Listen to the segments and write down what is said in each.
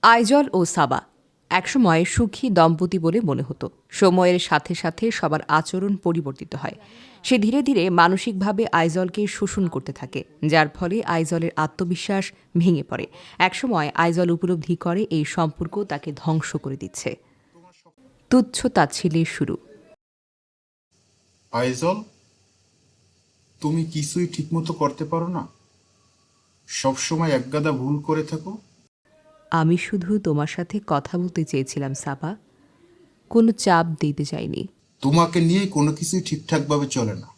আইজল ও সাবা একসময় সুখী দম্পতি বলে মনে হতো। সময়ের সাথে সাথে সবার আচরণ পরিবর্তিত হয়। সে ধীরে ধীরে মানসিকভাবে আইজলকে শোষণ করতে থাকে, যার ফলে আইজলের আত্মবিশ্বাস ভেঙে পড়ে। একসময় আইজল উপলব্ধি করে এই সম্পর্ক তাকে ধ্বংস করে দিচ্ছে। তুচ্ছ তাচ্ছিল্যের শুরু। আইজল, তুমি কিছুই ঠিকমতো করতে পারো না, সবসময় একগাদা ভুল করে থাকো। আমি শুধু তোমার সাথে কথা বলতে চেয়েছিলাম সাবা, কোনো চাপ দিতে চাইনি। তোমাকে নিয়ে কোনো কিছুই ঠিকঠাকভাবে চলে না।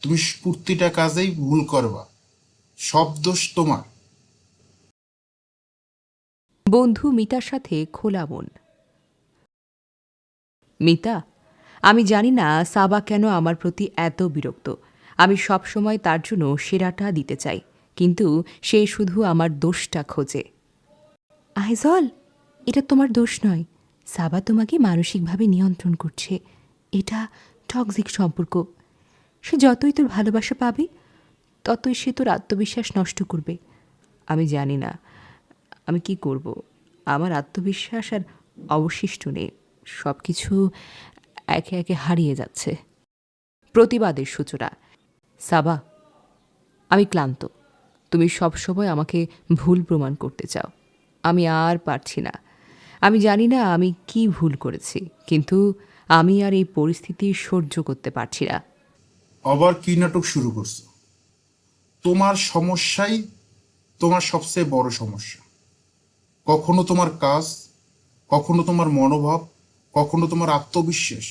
তুমি প্রতিটা কাজেই ভুল করবা, সব দোষ তোমার। বন্ধু মিতার সাথে খোলা মন। মিতা, আমি জানি না সাবা কেন আমার প্রতি এত বিরক্ত। আমি সব সময় তার জন্য সেরাটা দিতে চাই, কিন্তু সে শুধু আমার দোষটা খোঁজে। আইজল, এটা তোমার দোষ নয়। সাবা তোমাকে মানসিকভাবে নিয়ন্ত্রণ করছে। এটা টক্সিক সম্পর্ক। সে যতই তোর ভালোবাসা পাবে, ততই সে তোর আত্মবিশ্বাস নষ্ট করবে। আমি জানি না আমি কি করব। আমার আত্মবিশ্বাস আর অবশিষ্ট নেই। সব কিছু একে একে হারিয়ে যাচ্ছে। প্রতিবাদের সূচনা। সাবা, আমি ক্লান্ত। তুমি সবসময় আমাকে ভুল প্রমাণ করতে চাও। আমি আর পারছি না। আমি জানি না আমি কি ভুল করেছি, কিন্তু আমি আর এই পরিস্থিতি সহ্য করতে পারছি না। আবার কি নাটক শুরু করছো? তোমার সমস্যাই তোমার সবচেয়ে বড় সমস্যা। কখনো তোমার কাজ, কখনো তোমার মনোভাব, কখনো তোমার আত্মবিশ্বাস,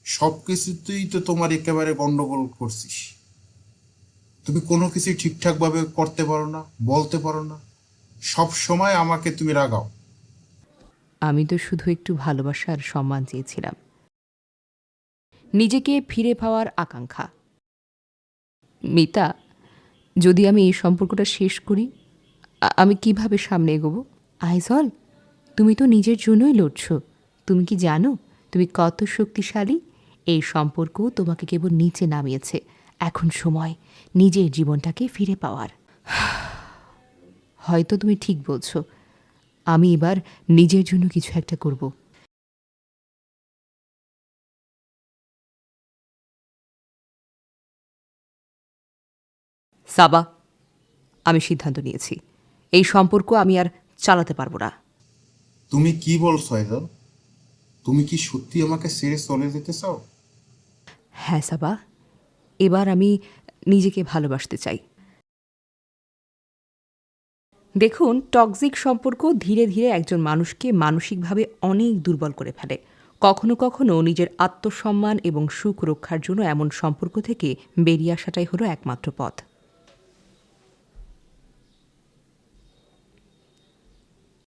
সব কিছুতেই তো তোমার একেবারে গন্ডগোল করছিস। তুমি কোনো কিছুই ঠিকঠাকভাবে করতে পারো না, বলতে পারো না, সব সময় আমাকে তুমি রাগাও। আমি তো শুধু একটু ভালোবাসা আর সম্মান চেয়েছিলাম, নিজেকে ফিরে পাওয়ার আকাঙ্ক্ষা। মিতা, যদি আমি এই সম্পর্কটা শেষ করি, আমি কিভাবে সামনে এগোবো? আইজল, তুমি তো নিজের জন্যই লড়ছ। তুমি কি জানো তুমি কত শক্তিশালী? এই সম্পর্ক তোমাকে কেবল নিচে নামিয়েছে। এখন সময় নিজের জীবনটাকে ফিরে পাওয়ার। হয়তো তুমি ঠিক বলছো। আমি এবার নিজের জন্য কিছু একটা করব। সাবা, আমি সিদ্ধান্ত নিয়েছি। এই সম্পর্ক আমি আর চালাতে পারবো না। তুমি কি বলছো আইজল? তুমি কি সত্যি আমাকে ছেড়ে চলে যেতে চাও? হ্যাঁ সাবা, এবার আমি নিজেকে ভালোবাসতে চাই। দেখুন, টক্সিক সম্পর্ক ধীরে ধীরে একজন মানুষকে মানসিকভাবে অনেক দুর্বল করে ফেলে। কখনো কখনো নিজের আত্মসম্মান এবং সুখ রক্ষার জন্য এমন সম্পর্ক থেকে বেরিয়ে আসাটাই হলো একমাত্র পথ।